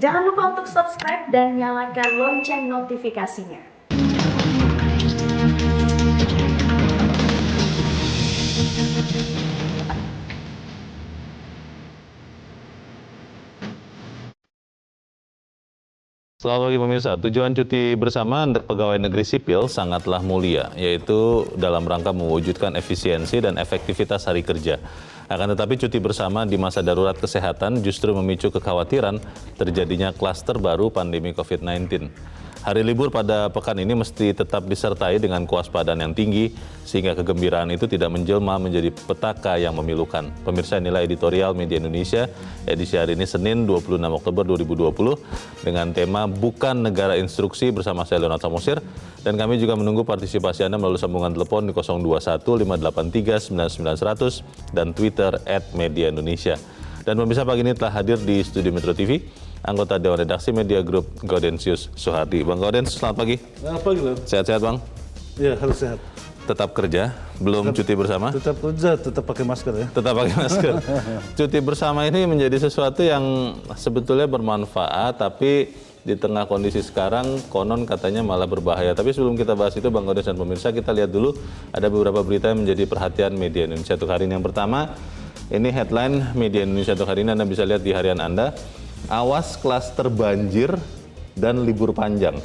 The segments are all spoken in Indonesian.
Jangan lupa untuk subscribe dan nyalakan lonceng notifikasinya. Selamat pagi pemirsa, tujuan cuti bersama untuk pegawai negeri sipil sangatlah mulia, yaitu dalam rangka mewujudkan efisiensi dan efektivitas hari kerja. Akan tetapi cuti bersama di masa darurat kesehatan justru memicu kekhawatiran terjadinya klaster baru pandemi COVID-19. Hari libur pada pekan ini mesti tetap disertai dengan kewaspadaan yang tinggi, sehingga kegembiraan itu tidak menjelma menjadi petaka yang memilukan. Pemirsa, inilah editorial Media Indonesia, edisi hari ini Senin 26 Oktober 2020, dengan tema Bukan Negara Instruksi bersama saya Leonard Samosir, dan kami juga menunggu partisipasi Anda melalui sambungan telepon di 021 583 99 100 dan Twitter @mediaindonesia. Dan pemirsa, pagi ini telah hadir di Studio Metro TV anggota Dewan Redaksi Media Group Gaudensius Suhardi. Bang Gaudens, selamat pagi. Selamat pagi, Leo. Sehat-sehat, Bang? Iya, harus sehat. Tetap kerja, belum cuti bersama? Tetap kerja, tetap pakai masker ya. Tetap pakai masker. Cuti bersama ini menjadi sesuatu yang sebetulnya bermanfaat, tapi di tengah kondisi sekarang konon katanya malah berbahaya. Tapi sebelum kita bahas itu, Bang Gaudens dan pemirsa, kita lihat dulu ada beberapa berita yang menjadi perhatian Media Indonesia untuk hari ini. Yang pertama, ini headline Media Indonesia untuk hari ini, Anda bisa lihat di harian Anda. Awas klaster banjir dan libur panjang.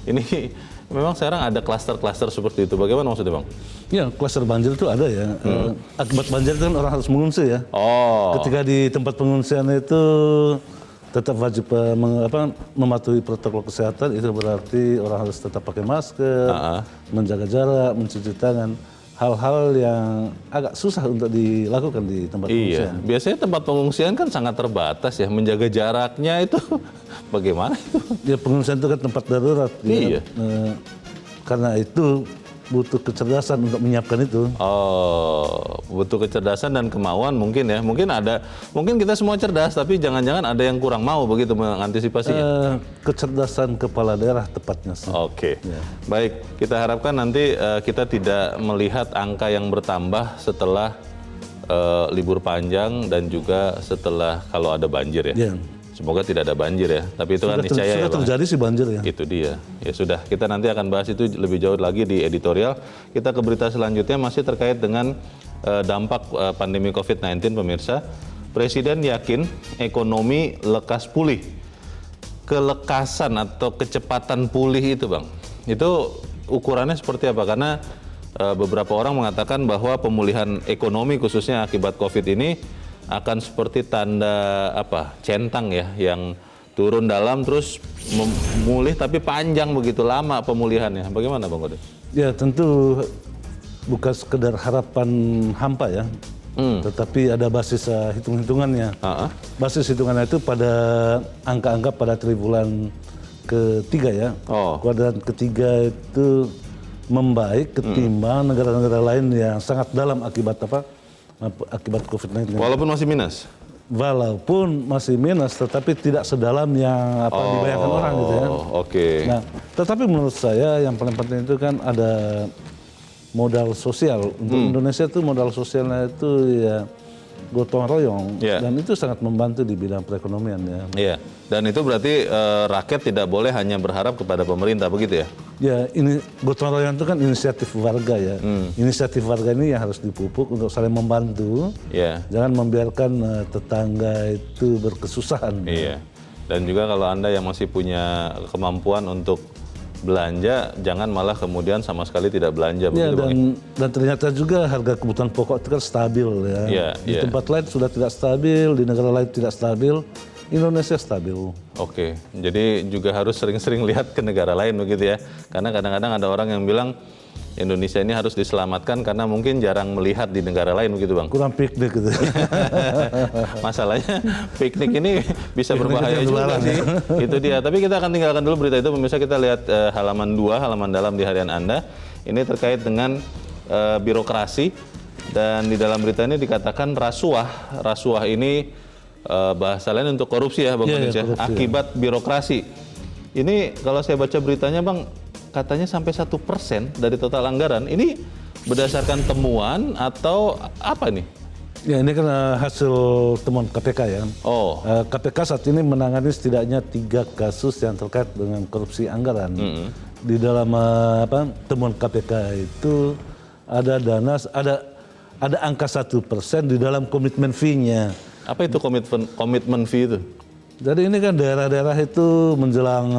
Ini memang sekarang ada klaster-klaster seperti itu. Bagaimana maksudnya, Bang? Iya, klaster banjir itu ada ya. Akibat banjir itu kan orang harus mengungsi ya. Oh. Ketika di tempat pengungsian itu tetap wajib mematuhi protokol kesehatan, itu berarti orang harus tetap pakai masker, menjaga jarak, mencuci tangan. Hal-hal yang agak susah untuk dilakukan di tempat pengungsian. Iya, biasanya tempat pengungsian kan sangat terbatas ya, menjaga jaraknya itu bagaimana itu? Ya, pengungsian itu kan tempat darurat. Iya. Ya. Karena itu butuh kecerdasan untuk menyiapkan itu. Oh, butuh kecerdasan dan kemauan mungkin ya. Mungkin kita semua cerdas, tapi jangan-jangan ada yang kurang mau begitu mengantisipasinya. Kecerdasan kepala daerah tepatnya sih. Oke. Ya. Baik, kita harapkan nanti kita tidak melihat angka yang bertambah setelah libur panjang dan juga setelah kalau ada banjir ya. Ya. Semoga tidak ada banjir ya, tapi itu kan niscaya ya, Bang. Terjadi sih banjir ya. Itu dia. Ya sudah, kita nanti akan bahas itu lebih jauh lagi di editorial. Kita ke berita selanjutnya masih terkait dengan dampak pandemi COVID-19, pemirsa. Presiden yakin ekonomi lekas pulih. Kelekasan atau kecepatan pulih itu, Bang, itu ukurannya seperti apa? Karena beberapa orang mengatakan bahwa pemulihan ekonomi khususnya akibat COVID ini akan seperti tanda centang ya, yang turun dalam terus memulih tapi panjang begitu lama pemulihannya. Bagaimana, Bang Gaudens? Ya, tentu bukan sekedar harapan hampa ya, tetapi ada basis hitung-hitungannya. Basis hitungannya itu pada angka-angka pada triwulan ketiga ya. Kuadran ketiga itu membaik ketimbang negara-negara lain yang sangat dalam akibat COVID-19. Walaupun masih minus? Walaupun masih minus, tetapi tidak sedalam yang dibayangkan orang gitu ya. Oke. Nah, tetapi menurut saya yang paling penting itu kan ada modal sosial. Untuk Indonesia itu modal sosialnya itu ya gotong royong, dan itu sangat membantu di bidang perekonomian ya. Iya, dan itu berarti rakyat tidak boleh hanya berharap kepada pemerintah, begitu ya? Ya, ini gotong royong itu kan inisiatif warga ya. Inisiatif warga ini yang harus dipupuk untuk saling membantu. Jangan membiarkan tetangga itu berkesusahan. Iya, dan juga kalau Anda yang masih punya kemampuan untuk belanja, jangan malah kemudian sama sekali tidak belanja. Ya, dan ternyata juga harga kebutuhan pokok itu kan stabil ya. Di tempat lain sudah tidak stabil, di negara lain tidak stabil, Indonesia stabil. Oke, jadi juga harus sering-sering lihat ke negara lain begitu ya. Karena kadang-kadang ada orang yang bilang Indonesia ini harus diselamatkan karena mungkin jarang melihat di negara lain begitu, Bang. Kurang piknik gitu. Masalahnya piknik ini bisa berbahaya juga sih. Itu dia. Tapi kita akan tinggalkan dulu berita itu, pemirsa. Kita lihat halaman 2, halaman dalam di harian Anda. Ini terkait dengan birokrasi, dan di dalam berita ini dikatakan rasuah. Rasuah ini bahasa lain untuk korupsi ya, Bang Gaudens ya. Akibat birokrasi. Ini kalau saya baca beritanya, Bang, katanya sampai 1% dari total anggaran. Ini berdasarkan temuan atau apa nih? Ya ini kan hasil temuan KPK ya. Oh, KPK saat ini menangani setidaknya 3 kasus yang terkait dengan korupsi anggaran. Di dalam temuan KPK itu ada ada angka 1% di dalam komitmen fee-nya. apa itu komitmen fee itu? Jadi ini kan daerah-daerah itu menjelang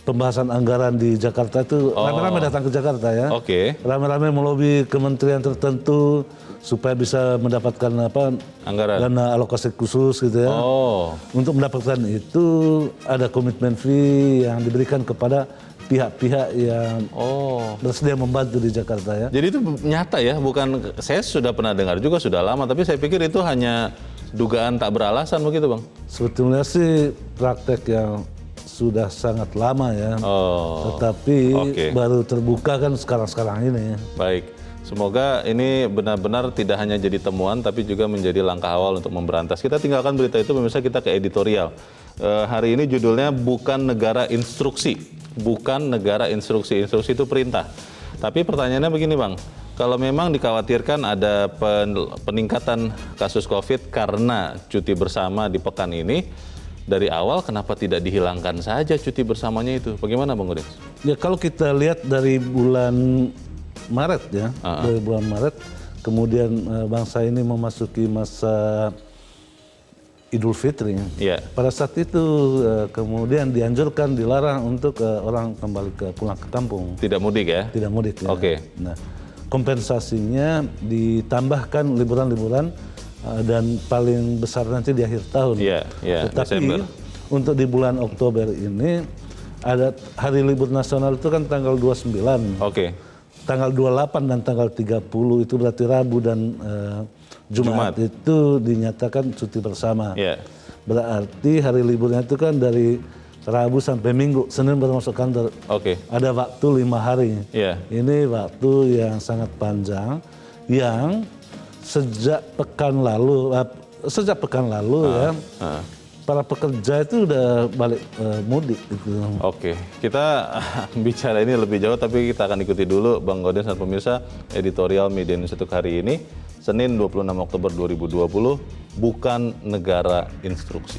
pembahasan anggaran di Jakarta itu rame-rame datang ke Jakarta ya. Oke. Rame-rame melobi kementerian tertentu supaya bisa mendapatkan Anggaran. dana alokasi khusus gitu ya. Oh, Untuk mendapatkan itu ada komitmen fee yang diberikan kepada pihak-pihak yang bersedia membantu di Jakarta ya. jadi itu nyata ya, bukan, saya sudah pernah dengar juga sudah lama, tapi saya pikir itu hanya dugaan tak beralasan begitu Bang? Sebetulnya sih praktek yang sudah sangat lama ya. Tetapi baru terbuka kan sekarang-sekarang ini. Baik, semoga ini benar-benar tidak hanya jadi temuan, tapi juga menjadi langkah awal untuk memberantas. Kita tinggalkan berita itu, pemirsa, kita ke editorial. Hari ini judulnya bukan negara instruksi. Bukan negara instruksi, instruksi itu perintah. Tapi pertanyaannya begini Bang, kalau memang dikhawatirkan ada peningkatan kasus COVID karena cuti bersama di pekan ini, dari awal kenapa tidak dihilangkan saja cuti bersamanya itu? Bagaimana Bang Udin? Ya kalau kita lihat dari bulan Maret ya, dari bulan Maret, kemudian bangsa ini memasuki masa Idul Fitri. Iya. Pada saat itu kemudian dianjurkan, dilarang untuk orang kembali pulang ke kampung. Tidak mudik ya? Tidak mudik ya. Oke. Nah, kompensasinya ditambahkan liburan-liburan dan paling besar nanti di akhir tahun. Iya, Tetapi Desember. untuk di bulan Oktober ini ada hari libur nasional itu kan tanggal 29. Oke. Tanggal 28 dan tanggal 30 itu berarti Rabu dan Jumat itu dinyatakan cuti bersama. Iya. Berarti hari liburnya itu kan dari Rabu sampai Minggu, Senin baru masuk kantor. Oke. Ada waktu 5 hari. Iya. Ini waktu yang sangat panjang yang sejak pekan lalu ya para pekerja itu udah balik mudik gitu. Oke, kita bicara ini lebih jauh, tapi kita akan ikuti dulu Bang Gaudens dan pemirsa editorial Media News untuk hari ini, Senin 26 Oktober 2020, bukan negara instruksi.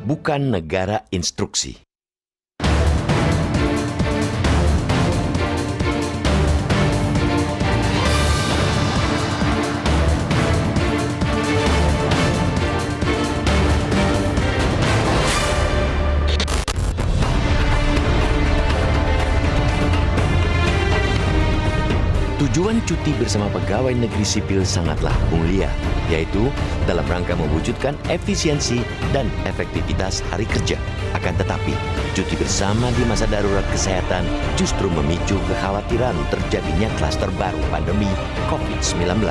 Bukan negara instruksi. Tujuan cuti bersama pegawai negeri sipil sangatlah mulia, yaitu dalam rangka mewujudkan efisiensi dan efektivitas hari kerja. Akan tetapi, cuti bersama di masa darurat kesehatan justru memicu kekhawatiran terjadinya klaster baru pandemi COVID-19.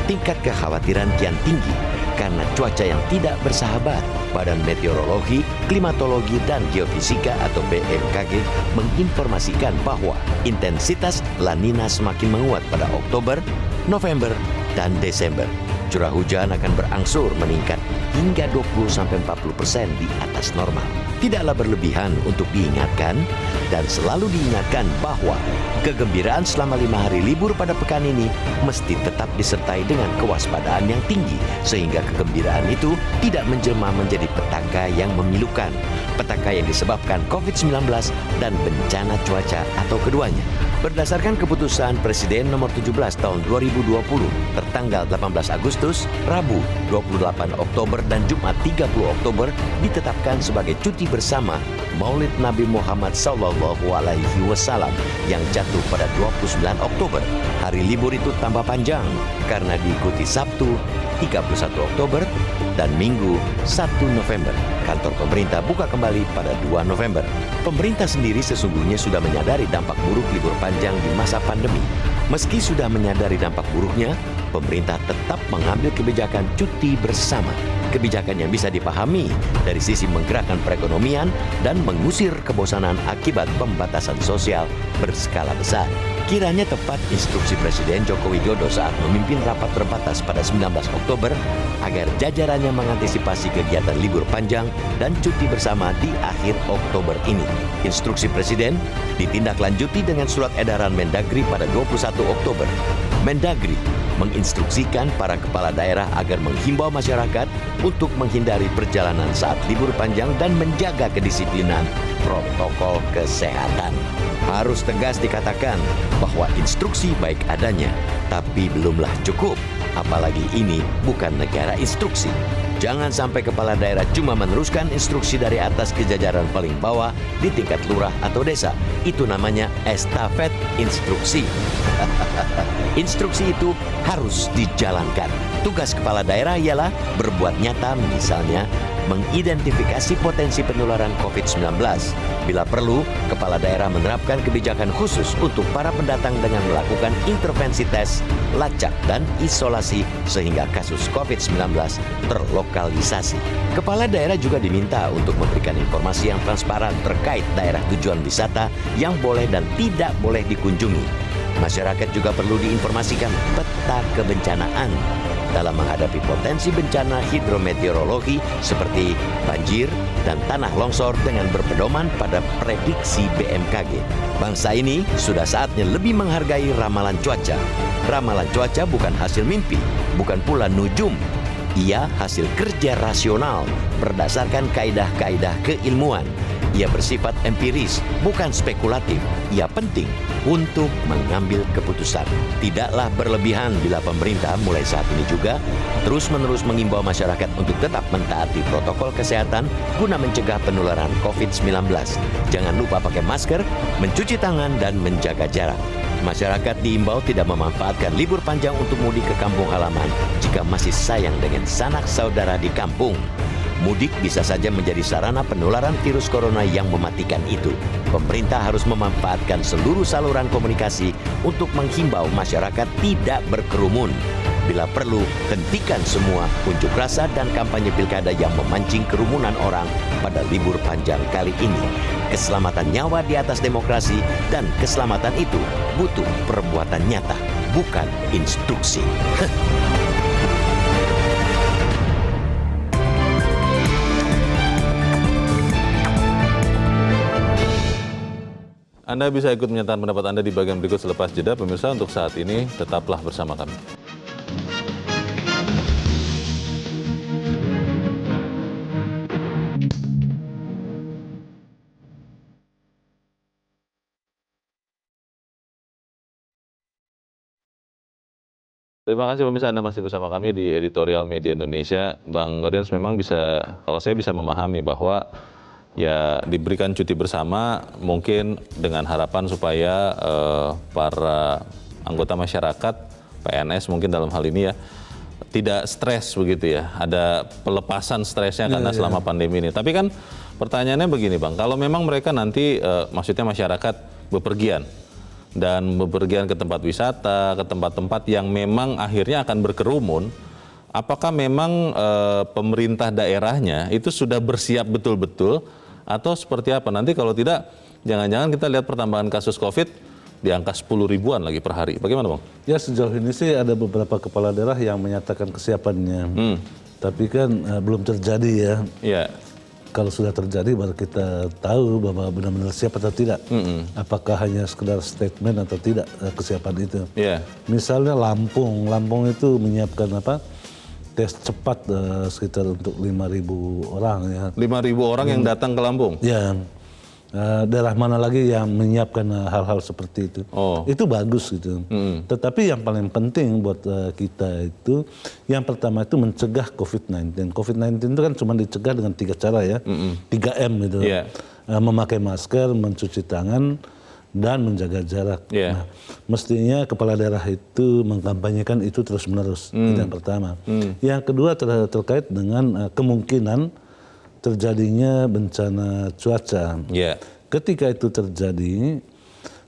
Tingkat kekhawatiran kian tinggi karena cuaca yang tidak bersahabat. Badan Meteorologi, Klimatologi, dan Geofisika atau BMKG menginformasikan bahwa intensitas La Nina semakin menguat pada Oktober, November, dan Desember. Curah hujan akan berangsur meningkat hingga 20-40% di atas normal. Tidaklah berlebihan untuk diingatkan dan selalu diingatkan bahwa kegembiraan selama 5 hari libur pada pekan ini mesti tetap disertai dengan kewaspadaan yang tinggi sehingga kegembiraan itu tidak menjelma menjadi petaka yang memilukan. Petaka yang disebabkan COVID-19 dan bencana cuaca atau keduanya. Berdasarkan keputusan Presiden nomor 17 tahun 2020 tertanggal 18 Agustus, Rabu 28 Oktober dan Jumat 30 Oktober ditetapkan sebagai cuti bersama Maulid Nabi Muhammad SAW yang jatuh pada 29 Oktober. Hari libur itu tambah panjang karena diikuti Sabtu 31 Oktober dan Minggu 1 November. Kantor pemerintah buka kembali pada 2 November. Pemerintah sendiri sesungguhnya sudah menyadari dampak buruk libur panjang di masa pandemi. Meski sudah menyadari dampak buruknya, pemerintah tetap mengambil kebijakan cuti bersama. Kebijakan yang bisa dipahami dari sisi menggerakkan perekonomian dan mengusir kebosanan akibat pembatasan sosial berskala besar. Kiranya tepat instruksi Presiden Joko Widodo saat memimpin rapat terbatas pada 19 Oktober agar jajarannya mengantisipasi kegiatan libur panjang dan cuti bersama di akhir Oktober ini. Instruksi Presiden ditindaklanjuti dengan surat edaran Mendagri pada 21 Oktober. Mendagri menginstruksikan para kepala daerah agar menghimbau masyarakat untuk menghindari perjalanan saat libur panjang dan menjaga kedisiplinan protokol kesehatan. Harus tegas dikatakan bahwa instruksi baik adanya, tapi belumlah cukup. Apalagi ini bukan negara instruksi. Jangan sampai kepala daerah cuma meneruskan instruksi dari atas ke jajaran paling bawah di tingkat lurah atau desa. Itu namanya estafet instruksi. Instruksi itu harus dijalankan. Tugas kepala daerah ialah berbuat nyata, misalnya mengidentifikasi potensi penularan COVID-19. Bila perlu, kepala daerah menerapkan kebijakan khusus untuk para pendatang dengan melakukan intervensi tes, lacak, dan isolasi sehingga kasus COVID-19 terlokalisasi. Kepala daerah juga diminta untuk memberikan informasi yang transparan terkait daerah tujuan wisata yang boleh dan tidak boleh dikunjungi. Masyarakat juga perlu diinformasikan peta kebencanaan dalam menghadapi potensi bencana hidrometeorologi seperti banjir dan tanah longsor dengan berpedoman pada prediksi BMKG. Bangsa ini sudah saatnya lebih menghargai ramalan cuaca. Ramalan cuaca bukan hasil mimpi, bukan pula nujum. Ia hasil kerja rasional berdasarkan kaidah-kaidah keilmuan. Ia bersifat empiris, bukan spekulatif. Ia penting untuk mengambil keputusan. Tidaklah berlebihan bila pemerintah mulai saat ini juga terus-menerus mengimbau masyarakat untuk tetap mentaati protokol kesehatan guna mencegah penularan COVID-19. Jangan lupa pakai masker, mencuci tangan, dan menjaga jarak. Masyarakat diimbau tidak memanfaatkan libur panjang untuk mudik ke kampung halaman jika masih sayang dengan sanak saudara di kampung. Mudik bisa saja menjadi sarana penularan virus corona yang mematikan itu. Pemerintah harus memanfaatkan seluruh saluran komunikasi untuk menghimbau masyarakat tidak berkerumun. Bila perlu, hentikan semua unjuk rasa dan kampanye pilkada yang memancing kerumunan orang pada libur panjang kali ini. Keselamatan nyawa di atas demokrasi, dan keselamatan itu butuh perbuatan nyata, bukan instruksi. Anda bisa ikut menyatakan pendapat Anda di bagian berikut selepas jeda. Pemirsa, untuk saat ini tetaplah bersama kami. Terima kasih pemirsa, Anda masih bersama kami di Editorial Media Indonesia. Bang Gaudens, memang bisa, kalau saya bisa memahami bahwa ya diberikan cuti bersama mungkin dengan harapan supaya para anggota masyarakat, PNS mungkin dalam hal ini ya, tidak stres begitu ya, ada pelepasan stresnya karena selama pandemi ini. Tapi kan pertanyaannya begini Bang, kalau memang mereka nanti maksudnya masyarakat bepergian dan bepergian ke tempat wisata, ke tempat-tempat yang memang akhirnya akan berkerumun, apakah memang pemerintah daerahnya itu sudah bersiap betul-betul atau seperti apa? Nanti kalau tidak, jangan-jangan kita lihat pertambahan kasus COVID di angka 10 ribuan lagi per hari. Bagaimana Bang? Ya sejauh ini sih ada beberapa kepala daerah yang menyatakan kesiapannya. Tapi kan belum terjadi ya. Iya. Kalau sudah terjadi baru kita tahu bahwa benar-benar siap atau tidak. Apakah hanya sekedar statement atau tidak kesiapan itu. Iya. Misalnya Lampung itu menyiapkan tes cepat sekitar untuk 5.000 orang ya. 5.000 orang yang datang ke Lampung? Ya. Daerah mana lagi yang menyiapkan hal-hal seperti itu. Itu bagus gitu. Tetapi yang paling penting buat kita itu, yang pertama itu mencegah COVID-19. COVID-19 itu kan cuma dicegah dengan 3 cara ya. 3M gitu. Memakai masker, mencuci tangan, dan menjaga jarak. Nah, mestinya kepala daerah itu mengkampanyekan itu terus-menerus. Itu yang pertama. Yang kedua terkait dengan kemungkinan terjadinya bencana cuaca. Ketika itu terjadi,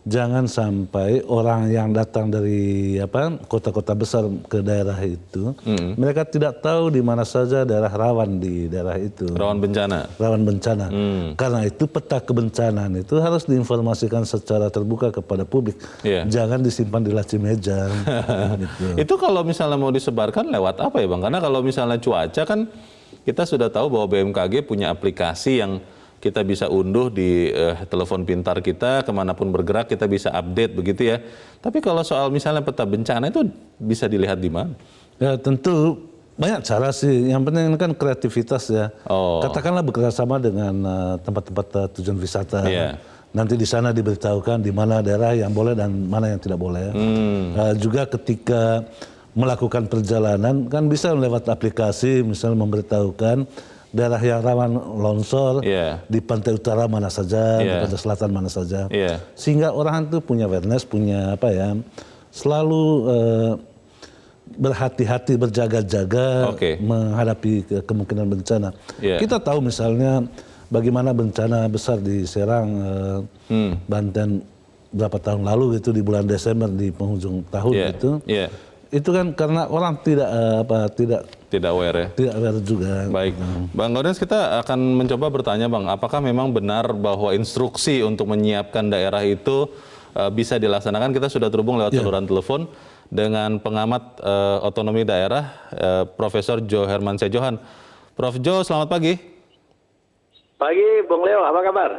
jangan sampai orang yang datang dari kota-kota besar ke daerah itu, mereka tidak tahu di mana saja daerah rawan di daerah itu. Rawan bencana. Rawan bencana. Karena itu peta kebencanaan itu harus diinformasikan secara terbuka kepada publik. Jangan disimpan di laci meja. Gitu. Itu kalau misalnya mau disebarkan lewat apa ya Bang? Karena kalau misalnya cuaca kan kita sudah tahu bahwa BMKG punya aplikasi yang kita bisa unduh di telepon pintar kita, kemanapun bergerak kita bisa update begitu ya. Tapi kalau soal misalnya peta bencana itu bisa dilihat di mana? Ya tentu banyak cara sih. Yang penting kan kreativitas ya. Katakanlah bekerjasama dengan tempat-tempat tujuan wisata. Nanti di sana diberitahukan di mana daerah yang boleh dan mana yang tidak boleh. Juga ketika melakukan perjalanan kan bisa lewat aplikasi, misalnya memberitahukan daerah yang rawan longsor di pantai utara mana saja, di pantai selatan mana saja, sehingga orang itu punya awareness, punya selalu berhati-hati, berjaga-jaga menghadapi kemungkinan bencana. Kita tahu misalnya bagaimana bencana besar di Serang, Banten berapa tahun lalu itu di bulan Desember di penghujung tahun itu kan karena orang tidak aware ya. Tidak aware juga. Baik, Bang Gaudens, kita akan mencoba bertanya Bang, apakah memang benar bahwa instruksi untuk menyiapkan daerah itu bisa dilaksanakan? Kita sudah terhubung lewat saluran telepon dengan pengamat otonomi daerah, Profesor Jo Hermansyah Johan. Prof Jo, selamat pagi. Pagi, Bung Leo, apa kabar?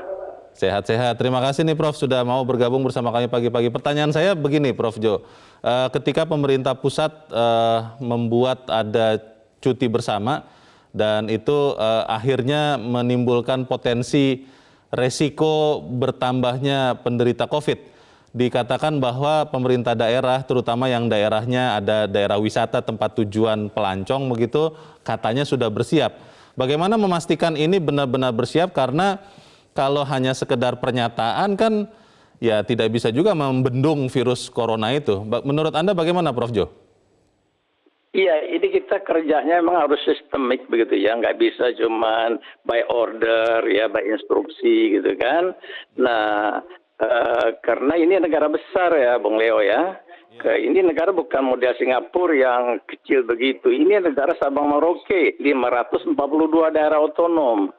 Sehat-sehat. Terima kasih nih Prof sudah mau bergabung bersama kami pagi-pagi. Pertanyaan saya begini Prof Jo, ketika pemerintah pusat membuat ada cuti bersama dan itu akhirnya menimbulkan potensi resiko bertambahnya penderita COVID, dikatakan bahwa pemerintah daerah, terutama yang daerahnya ada daerah wisata tempat tujuan pelancong begitu, katanya sudah bersiap. Bagaimana memastikan ini benar-benar bersiap, karena kalau hanya sekedar pernyataan kan ya tidak bisa juga membendung virus corona itu. Menurut Anda bagaimana Prof Jo? Iya, ini kita kerjanya memang harus sistemik begitu ya, nggak bisa cuman by order ya, by instruksi gitu kan. Nah, karena ini negara besar ya Bung Leo ya. Ini negara bukan model Singapura yang kecil begitu. Ini negara Sabang Merauke, 542 daerah otonom.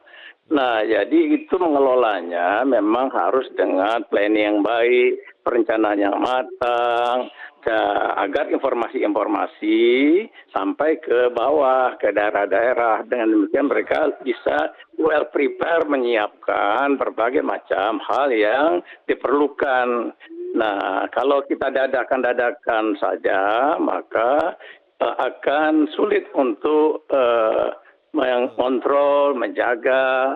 Nah, jadi itu mengelolanya memang harus dengan planning yang baik, perencanaan yang matang, agar informasi-informasi sampai ke bawah, ke daerah-daerah. Dengan demikian mereka bisa well prepare menyiapkan berbagai macam hal yang diperlukan. Nah, kalau kita dadakan saja, maka akan sulit untuk mengontrol, menjaga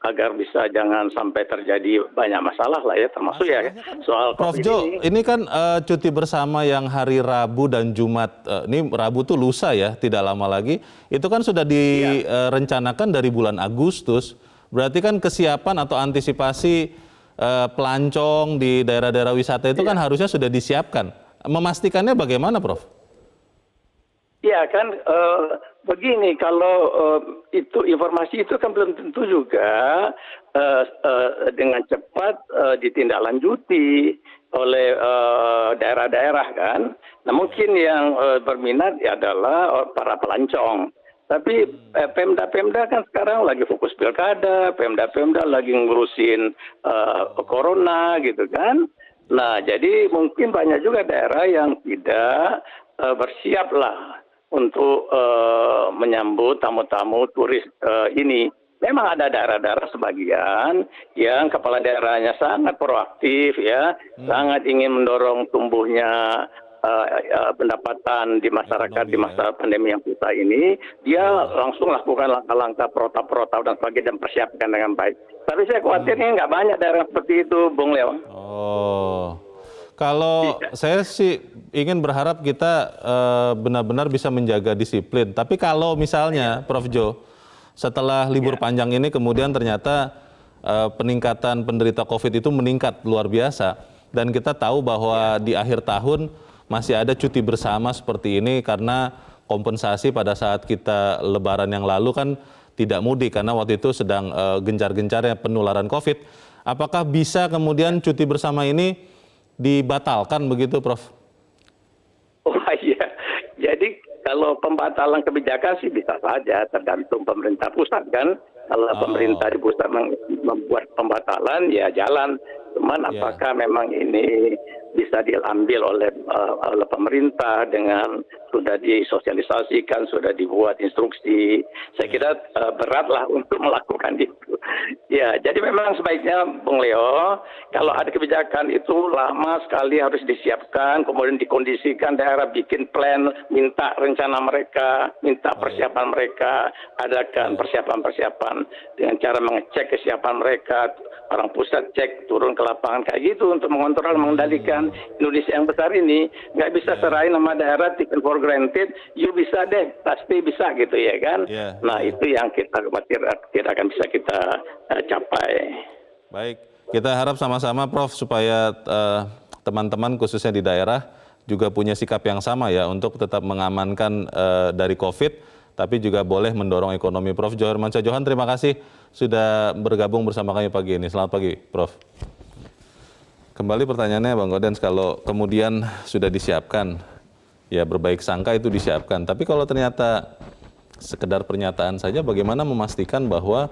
agar bisa jangan sampai terjadi banyak masalah lah ya, termasuk ya soal Prof COVID Jo, ini kan cuti bersama yang hari Rabu dan Jumat, ini Rabu tuh lusa ya, tidak lama lagi, itu kan sudah direncanakan dari bulan Agustus, berarti kan kesiapan atau antisipasi pelancong di daerah-daerah wisata itu kan harusnya sudah disiapkan. Memastikannya bagaimana Prof? Ya kan begini, kalau itu informasi itu kan belum tentu juga dengan cepat ditindaklanjuti oleh daerah-daerah kan. Nah mungkin yang berminat adalah para pelancong. Tapi Pemda-Pemda kan sekarang lagi fokus pilkada, Pemda-Pemda lagi ngurusin corona gitu kan. Nah jadi mungkin banyak juga daerah yang tidak bersiap lah untuk menyambut tamu-tamu turis ini. Memang ada daerah-daerah sebagian yang kepala daerahnya sangat proaktif ya, sangat ingin mendorong tumbuhnya pendapatan di masyarakat di masa pandemi yang kita ini. Dia langsung lakukan langkah-langkah protap-protap dan sebagainya dan persiapkan dengan baik. Tapi saya khawatir ini nggak banyak daerah seperti itu, Bung Leo. Kalau saya sih ingin berharap kita benar-benar bisa menjaga disiplin. Tapi kalau misalnya, Prof Jo, setelah libur panjang ini kemudian ternyata peningkatan penderita COVID itu meningkat luar biasa. Dan kita tahu bahwa di akhir tahun masih ada cuti bersama seperti ini karena kompensasi pada saat kita lebaran yang lalu kan tidak mudik karena waktu itu sedang gencar-gencarnya penularan COVID. Apakah bisa kemudian cuti bersama ini dibatalkan begitu, Prof? Oh iya, jadi kalau pembatalan kebijakan sih bisa saja, tergantung pemerintah pusat kan. Kalau pemerintah di pusat membuat pembatalan, ya jalan. Cuman apakah memang ini bisa diambil oleh pemerintah dengan sudah disosialisasikan, sudah dibuat instruksi. Saya kira beratlah untuk melakukan itu. Ya, jadi memang sebaiknya, Bung Leo, kalau ada kebijakan itu lama sekali harus disiapkan, kemudian dikondisikan daerah bikin plan, minta rencana mereka, minta persiapan mereka, adakan persiapan-persiapan dengan cara mengecek kesiapan mereka, orang pusat cek turun ke lapangan kayak gitu untuk mengontrol, mengendalikan Indonesia yang besar ini. Nggak bisa serahin nama daerah taken for granted, you bisa deh, pasti bisa gitu ya kan. Nah itu yang kita khawatir tidak akan bisa kita capai. Baik, kita harap sama-sama Prof supaya teman-teman khususnya di daerah juga punya sikap yang sama ya untuk tetap mengamankan dari COVID, tapi juga boleh mendorong ekonomi. Prof Johar Mansyah Johan, terima kasih sudah bergabung bersama kami pagi ini. Selamat pagi, Prof. Kembali pertanyaannya, Bang Gaudens, kalau kemudian sudah disiapkan, ya berbaik sangka itu disiapkan. Tapi kalau ternyata sekedar pernyataan saja, bagaimana memastikan bahwa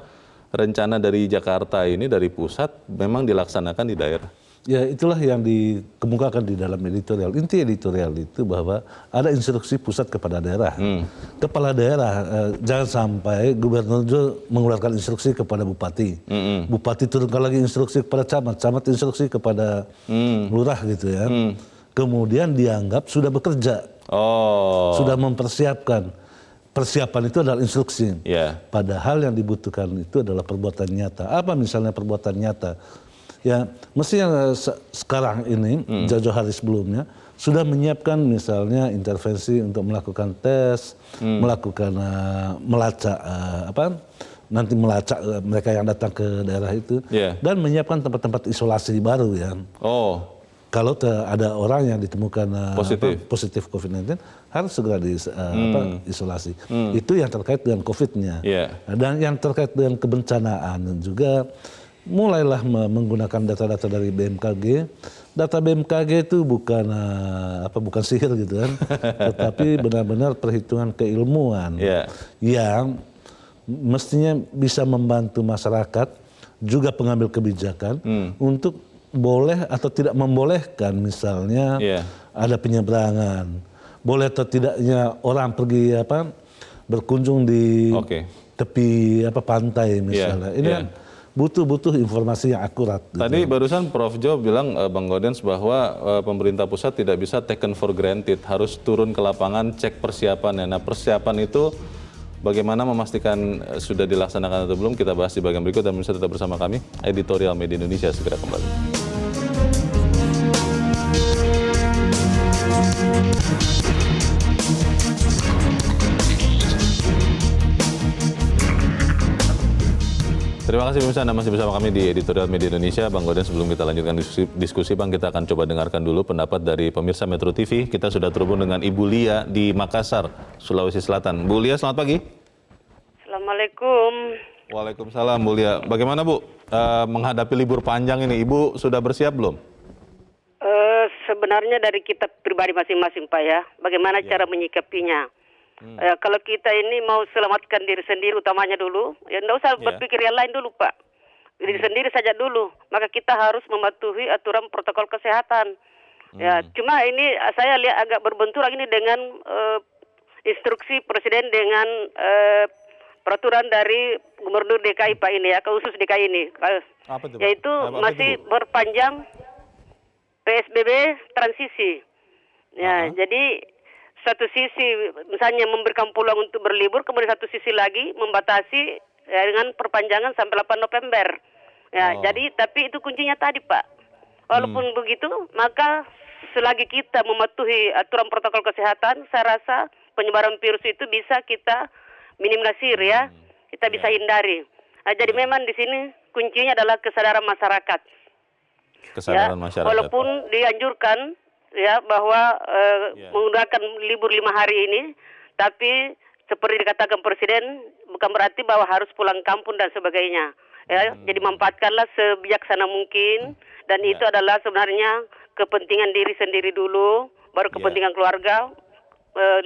rencana dari Jakarta ini, dari pusat, memang dilaksanakan di daerah? Ya itulah yang dikemukakan di dalam editorial. Inti editorial itu bahwa ada instruksi pusat kepada daerah. Kepala daerah, jangan sampai gubernur juga mengeluarkan instruksi kepada bupati. Bupati turunkan lagi instruksi kepada camat, camat instruksi kepada lurah gitu ya. Kemudian dianggap sudah bekerja, sudah mempersiapkan. Persiapan itu adalah instruksi. Padahal yang dibutuhkan itu adalah perbuatan nyata. Apa misalnya perbuatan nyata? Ya, mestinya sekarang ini, jauh-jauh hari sebelumnya, sudah menyiapkan misalnya intervensi untuk melakukan tes, melakukan melacak, nanti melacak mereka yang datang ke daerah itu, dan menyiapkan tempat-tempat isolasi baru ya. Kalau ada orang yang ditemukan positif COVID-19, harus segera diisolasi. Itu yang terkait dengan COVID-nya. Dan yang terkait dengan kebencanaan juga, mulailah menggunakan data-data dari BMKG. Data BMKG itu bukan sihir gitu kan, tetapi benar-benar perhitungan keilmuan yang mestinya bisa membantu masyarakat juga pengambil kebijakan untuk boleh atau tidak membolehkan misalnya ada penyeberangan, boleh atau tidaknya orang pergi berkunjung di tepi pantai misalnya. Ini kan butuh informasi yang akurat. Tadi barusan Prof Jo bilang, Bang Gaudens, bahwa pemerintah pusat tidak bisa taken for granted, harus turun ke lapangan cek persiapannya. Nah, persiapan itu bagaimana memastikan sudah dilaksanakan atau belum, kita bahas di bagian berikut dan bisa tetap bersama kami. Editorial Media Indonesia segera kembali. Terima kasih pemirsa, Anda masih bersama kami di Editorial Media Indonesia. Bang Gaudens, sebelum kita lanjutkan diskusi Bang, kita akan coba dengarkan dulu pendapat dari pemirsa Metro TV. Kita sudah terhubung dengan Ibu Lia di Makassar, Sulawesi Selatan. Bu Lia, selamat pagi. Assalamualaikum. Waalaikumsalam, Bu Lia. Bagaimana Bu menghadapi libur panjang ini? Ibu sudah bersiap belum? Sebenarnya dari kita pribadi masing-masing Pak ya, bagaimana cara menyikapinya. Kalau kita ini mau selamatkan diri sendiri utamanya dulu, ya tidak usah berpikir yang lain dulu Pak. Diri sendiri saja dulu. Maka kita harus mematuhi aturan protokol kesehatan. Ya, cuma ini saya lihat agak berbenturan ini dengan instruksi Presiden dengan peraturan dari Gubernur DKI Pak ini ya, khusus DKI ini. Apa itu, Pak? Yaitu masih berpanjang PSBB transisi. Ya, jadi satu sisi misalnya memberikan peluang untuk berlibur, kemudian satu sisi lagi membatasi dengan perpanjangan sampai 8 November. Ya, jadi tapi itu kuncinya tadi Pak. Walaupun begitu, maka selagi kita mematuhi aturan protokol kesehatan, saya rasa penyebaran virus itu bisa kita minimalisir ya. Kita bisa hindari. Nah, jadi memang di sini kuncinya adalah kesadaran masyarakat. Kesadaran masyarakat. Walaupun dianjurkan ya bahwa menggunakan libur 5 hari ini, tapi seperti dikatakan Presiden bukan berarti bahwa harus pulang kampung dan sebagainya. Ya, jadi manfaatkanlah sebijaksana mungkin, dan itu adalah sebenarnya kepentingan diri sendiri dulu, baru kepentingan keluarga,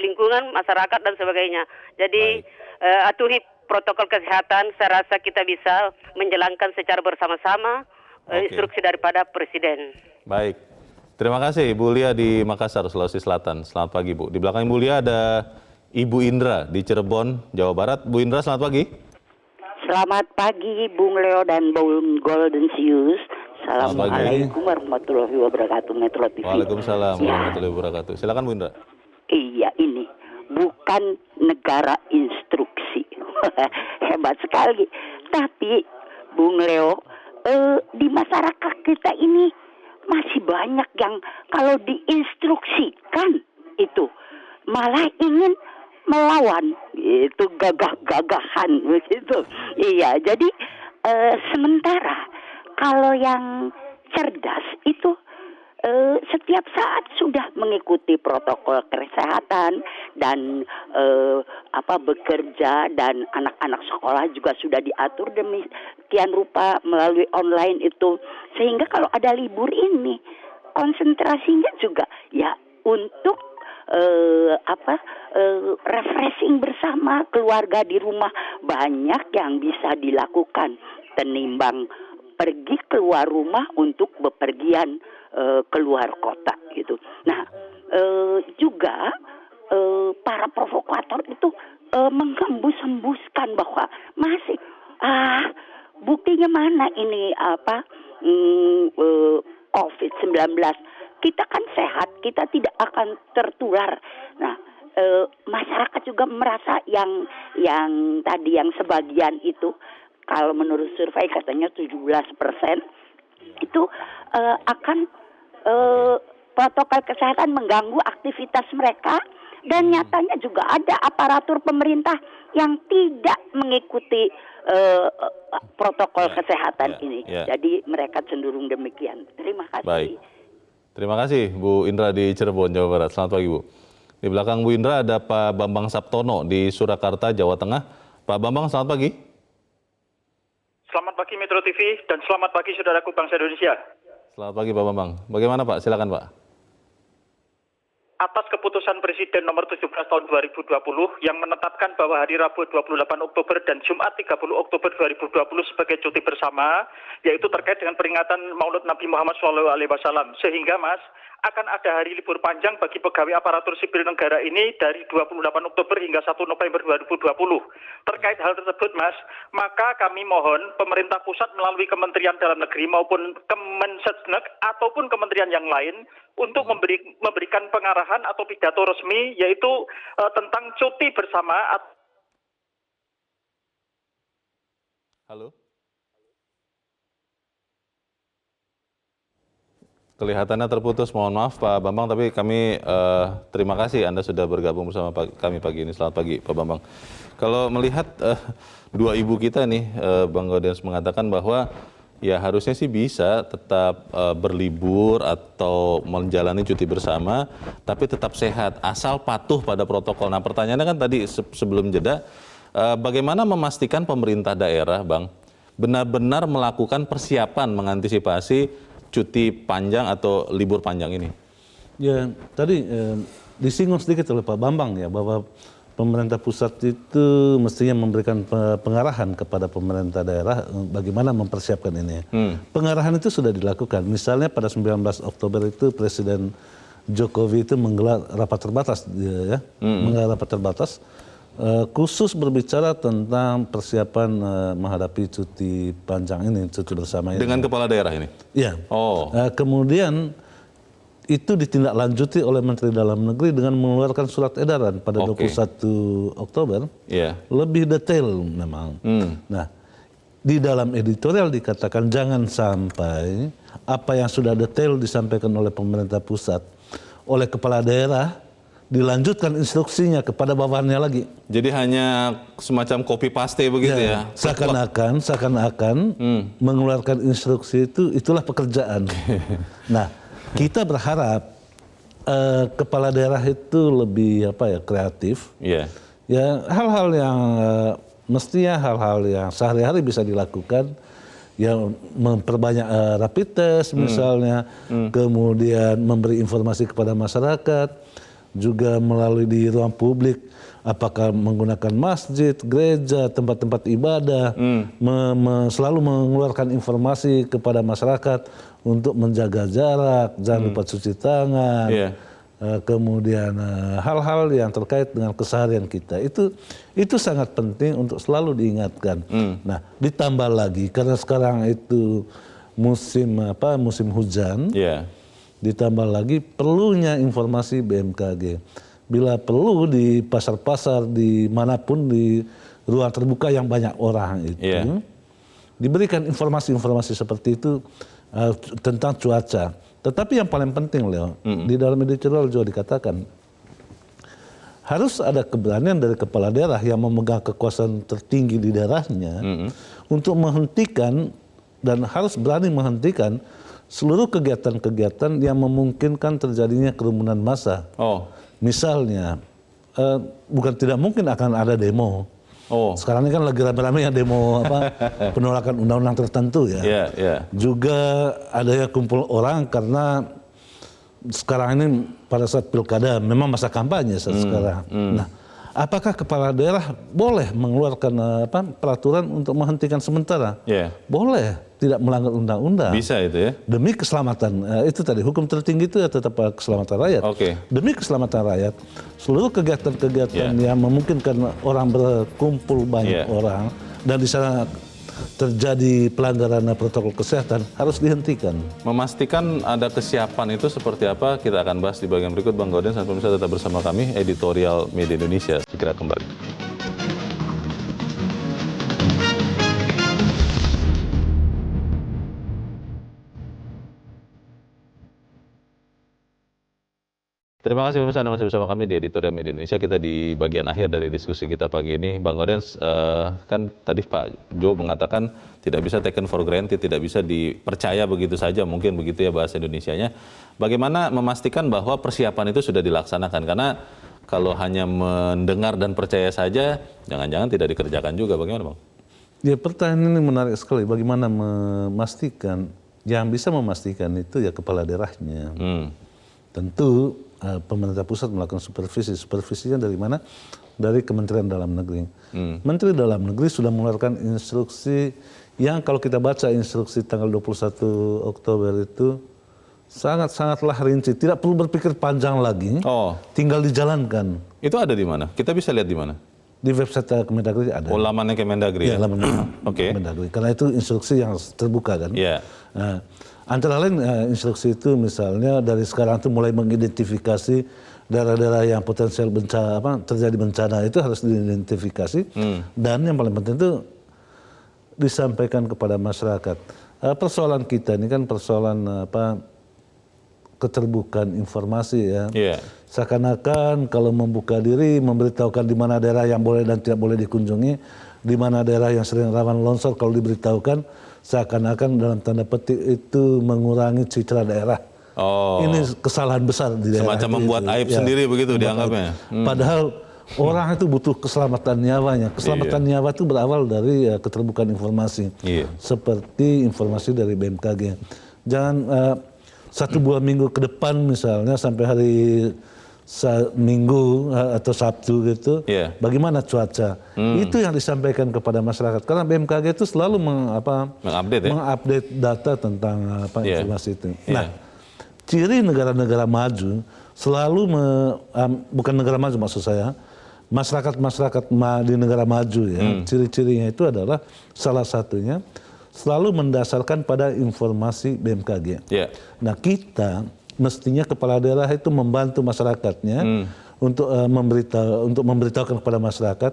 lingkungan, masyarakat dan sebagainya. Jadi atuhi protokol kesehatan, saya rasa kita bisa menjalankan secara bersama-sama instruksi daripada Presiden. Baik. Terima kasih Ibu Lia di Makassar, Sulawesi Selatan. Selamat pagi Bu. Di belakang Ibu Lia ada Ibu Indra di Cirebon, Jawa Barat. Bu Indra, selamat pagi. Selamat pagi Bung Leo dan Bung Golden Sius. Assalamualaikum warahmatullahi wabarakatuh, Metro TV. Waalaikumsalam warahmatullahi wabarakatuh. Silakan Bu Indra. Iya, ini bukan negara instruksi. Hebat sekali. Tapi Bung Leo, di masyarakat kita ini masih banyak yang kalau diinstruksikan itu malah ingin melawan, itu gagah-gagahan begitu. Iya, jadi sementara kalau yang cerdas itu setiap saat sudah mengikuti protokol kesehatan dan bekerja, dan anak-anak sekolah juga sudah diatur demikian rupa melalui online itu, sehingga kalau ada libur ini konsentrasinya juga ya untuk refreshing bersama keluarga di rumah. Banyak yang bisa dilakukan tenimbang pergi keluar rumah untuk bepergian keluar kota gitu. Nah, juga para provokator itu menghembus-hembuskan bahwa masih buktinya mana ini COVID-19. Kita kan sehat, kita tidak akan tertular. Nah, masyarakat juga merasa yang tadi yang sebagian itu, kalau menurut survei katanya 17% itu akan protokol kesehatan mengganggu aktivitas mereka, dan nyatanya juga ada aparatur pemerintah yang tidak mengikuti protokol kesehatan ini. Jadi mereka cenderung demikian. Terima kasih. Baik. Terima kasih Bu Indra di Cirebon, Jawa Barat. Selamat pagi Bu. Di belakang Bu Indra ada Pak Bambang Saptono di Surakarta, Jawa Tengah. Pak Bambang, selamat pagi. Selamat pagi Metro TV dan selamat pagi saudaraku bangsa Indonesia. Selamat pagi Pak Bambang. Bagaimana Pak? Silakan Pak. Atas keputusan Presiden nomor 17 tahun 2020 yang menetapkan bahwa hari Rabu 28 Oktober dan Jumat 30 Oktober 2020 sebagai cuti bersama, yaitu terkait dengan peringatan Maulid Nabi Muhammad SAW, sehingga Mas akan ada hari libur panjang bagi pegawai aparatur sipil negara ini dari 28 Oktober hingga 1 November 2020. Terkait hal tersebut Mas, maka kami mohon pemerintah pusat melalui Kementerian Dalam Negeri maupun Kemensesnek ataupun kementerian yang lain untuk memberikan pengarahan atau pidato resmi, yaitu tentang cuti bersama. Halo. Kelihatannya terputus, mohon maaf Pak Bambang, tapi kami terima kasih Anda sudah bergabung bersama kami pagi ini. Selamat pagi Pak Bambang. Kalau melihat dua ibu kita nih, Bang Gaudens mengatakan bahwa ya harusnya sih bisa tetap berlibur atau menjalani cuti bersama, tapi tetap sehat, asal patuh pada protokol. Nah pertanyaannya kan tadi sebelum jeda, bagaimana memastikan pemerintah daerah Bang benar-benar melakukan persiapan mengantisipasi cuti panjang atau libur panjang ini? Ya, tadi disinggung sedikit oleh Pak Bambang ya, bahwa pemerintah pusat itu mestinya memberikan pengarahan kepada pemerintah daerah bagaimana mempersiapkan ini. Pengarahan itu sudah dilakukan. Misalnya pada 19 Oktober itu Presiden Jokowi itu menggelar rapat terbatas, menggelar rapat terbatas khusus berbicara tentang persiapan menghadapi cuti panjang ini, cuti bersama ini. Dengan kepala daerah ini? Iya. Oh. Kemudian itu ditindaklanjuti oleh Menteri Dalam Negeri dengan mengeluarkan surat edaran pada 21 Oktober. Lebih detail memang. Nah, di dalam editorial dikatakan jangan sampai apa yang sudah detail disampaikan oleh pemerintah pusat oleh kepala daerah dilanjutkan instruksinya kepada bawahannya lagi. Jadi hanya semacam copy paste begitu ya? Seakan-akan mengeluarkan instruksi itu, itulah pekerjaan. Nah, kita berharap kepala daerah itu lebih kreatif. Ya, hal-hal yang mestinya hal-hal yang sehari-hari bisa dilakukan, yang memperbanyak rapid test misalnya, kemudian memberi informasi kepada masyarakat, juga melalui di ruang publik, apakah menggunakan masjid, gereja, tempat-tempat ibadah, selalu mengeluarkan informasi kepada masyarakat untuk menjaga jarak, jangan lupa cuci tangan, kemudian hal-hal yang terkait dengan keseharian kita itu sangat penting untuk selalu diingatkan. Nah, ditambah lagi karena sekarang itu musim hujan, ditambah lagi perlunya informasi BMKG. Bila perlu di pasar-pasar dimanapun di ruang terbuka yang banyak orang itu diberikan informasi-informasi seperti itu tentang cuaca. Tetapi yang paling penting, Leo, di dalam editorial juga dikatakan harus ada keberanian dari kepala daerah yang memegang kekuasaan tertinggi di daerahnya untuk menghentikan dan harus berani menghentikan seluruh kegiatan-kegiatan yang memungkinkan terjadinya kerumunan massa. Misalnya, bukan tidak mungkin akan ada demo. Sekarang ini kan lagi rame-rame yang demo penolakan undang-undang tertentu ya. Juga ada yang kumpul orang karena sekarang ini pada saat pilkada memang masa kampanye sekarang. Nah, apakah kepala daerah boleh mengeluarkan peraturan untuk menghentikan sementara? Boleh, tidak melanggar undang-undang. Bisa itu ya? Demi keselamatan, itu tadi hukum tertinggi itu ya tetap keselamatan rakyat. Demi keselamatan rakyat, seluruh kegiatan-kegiatan yang memungkinkan orang berkumpul banyak orang dan di sana terjadi pelanggaran protokol kesehatan harus dihentikan. Memastikan ada kesiapan itu seperti apa kita akan bahas di bagian berikut, Bang Gaudens. Dan pemirsa tetap bersama kami, editorial Media Indonesia. Segera kembali. Terima kasih pemirsa Anda masih bersama kami di editorial Media Indonesia. Kita di bagian akhir dari diskusi kita pagi ini. Bang Gaudens, kan tadi Pak Jo mengatakan tidak bisa taken for granted, tidak bisa dipercaya begitu saja, mungkin begitu ya bahasa Indonesianya. Bagaimana memastikan bahwa persiapan itu sudah dilaksanakan? Karena kalau hanya mendengar dan percaya saja, jangan-jangan tidak dikerjakan juga. Bagaimana, Bang? Ya, pertanyaan ini menarik sekali. Bagaimana memastikan? Yang bisa memastikan itu ya kepala daerahnya. Tentu pemerintah pusat melakukan supervisi. Supervisinya dari mana? Dari Kementerian Dalam Negeri. Menteri Dalam Negeri sudah mengeluarkan instruksi yang kalau kita baca instruksi tanggal 21 Oktober itu sangat-sangatlah rinci. Tidak perlu berpikir panjang lagi, tinggal dijalankan. Itu ada di mana? Kita bisa lihat di mana? Di website Kemendagri ada. Lamannya Kemendagri ya? Lamannya Kemendagri. Karena itu instruksi yang terbuka kan. Nah, antara lain instruksi itu misalnya dari sekarang itu mulai mengidentifikasi daerah-daerah yang potensial terjadi bencana itu harus diidentifikasi dan yang paling penting itu disampaikan kepada masyarakat. Persoalan kita ini kan persoalan keterbukaan informasi ya. Seakan-akan kalau membuka diri memberitahukan di mana daerah yang boleh dan tidak boleh dikunjungi, di mana daerah yang sering rawan longsor kalau diberitahukan seakan-akan dalam tanda petik itu mengurangi citra daerah. Ini kesalahan besar di daerah. Semacam membuat aib sendiri begitu dianggapnya. Padahal orang itu butuh keselamatan nyawanya. Keselamatan nyawa itu berawal dari keterbukaan informasi. Seperti informasi dari BMKG. Jangan 1-2 minggu ke depan misalnya sampai hari Minggu atau Sabtu gitu, bagaimana cuaca? Itu yang disampaikan kepada masyarakat. Karena BMKG itu selalu mengupdate data tentang informasi itu. Nah, ciri negara-negara maju selalu bukan negara maju maksud saya, masyarakat di negara maju ya, ciri-cirinya itu adalah salah satunya selalu mendasarkan pada informasi BMKG. Nah, kita mestinya kepala daerah itu membantu masyarakatnya untuk memberitahukan kepada masyarakat,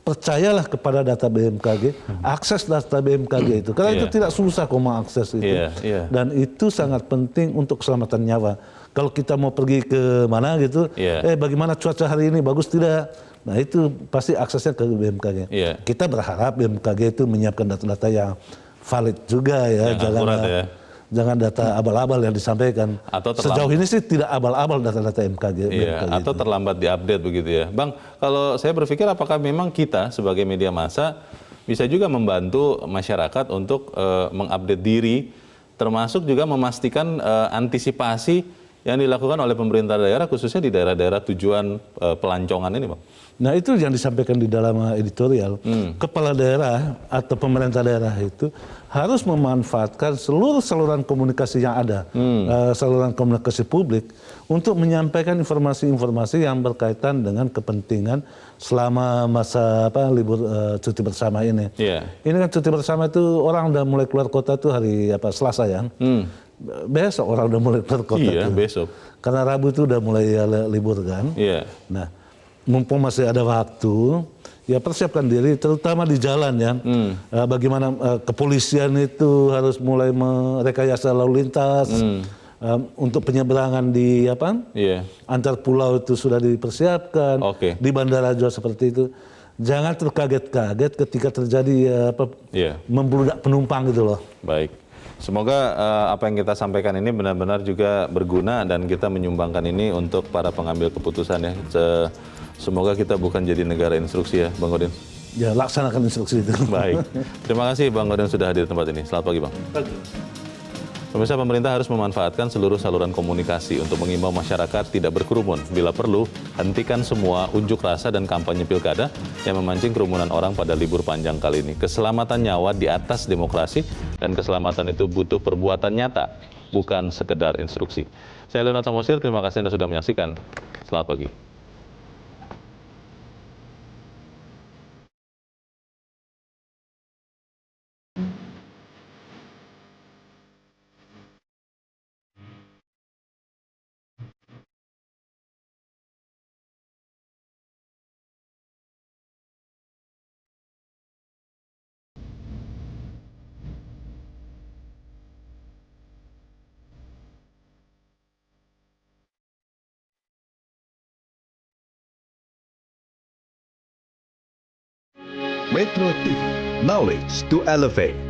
percayalah kepada data BMKG, akses data BMKG itu, karena itu tidak susah kok mengakses itu, dan itu sangat penting untuk keselamatan nyawa. Kalau kita mau pergi ke mana gitu, bagaimana cuaca hari ini, bagus tidak? Nah itu pasti aksesnya ke BMKG. Kita berharap BMKG itu menyiapkan data-data yang valid juga ya, jangan data abal-abal yang disampaikan. Sejauh ini sih tidak abal-abal data-data BMKG atau terlambat diupdate begitu ya. Bang, kalau saya berpikir apakah memang kita sebagai media massa bisa juga membantu masyarakat untuk mengupdate diri, termasuk juga memastikan antisipasi yang dilakukan oleh pemerintah daerah, khususnya di daerah-daerah tujuan pelancongan ini, Bang. Nah itu yang disampaikan di dalam editorial. Kepala daerah atau pemerintah daerah itu harus memanfaatkan seluruh saluran komunikasi yang ada, saluran komunikasi publik untuk menyampaikan informasi-informasi yang berkaitan dengan kepentingan selama masa libur cuti bersama ini. Ini kan cuti bersama itu orang udah mulai keluar kota tuh hari Selasa ya. Besok orang udah mulai keluar kota. Iya, besok. Karena Rabu itu udah mulai libur kan. Nah, mumpung masih ada waktu, ya persiapkan diri, terutama di jalan ya. Bagaimana kepolisian itu harus mulai merekayasa lalu lintas. Untuk penyeberangan di antar pulau itu sudah dipersiapkan. Di bandara juga seperti itu. Jangan terkaget-kaget ketika terjadi membludak penumpang gitu loh. Baik. Semoga apa yang kita sampaikan ini benar-benar juga berguna dan kita menyumbangkan ini untuk para pengambil keputusan ya. Semoga kita bukan jadi negara instruksi ya, Bang Godin. Ya, laksanakan instruksi itu. Baik. Terima kasih Bang Godin sudah hadir di tempat ini. Selamat pagi, Bang. Pagi. Pemirsa, pemerintah harus memanfaatkan seluruh saluran komunikasi untuk mengimbau masyarakat tidak berkerumun. Bila perlu, hentikan semua unjuk rasa dan kampanye pilkada yang memancing kerumunan orang pada libur panjang kali ini. Keselamatan nyawa di atas demokrasi, dan keselamatan itu butuh perbuatan nyata, bukan sekedar instruksi. Saya Leonard Samosir, terima kasih Anda sudah menyaksikan. Selamat pagi. Metro TV, knowledge to elevate.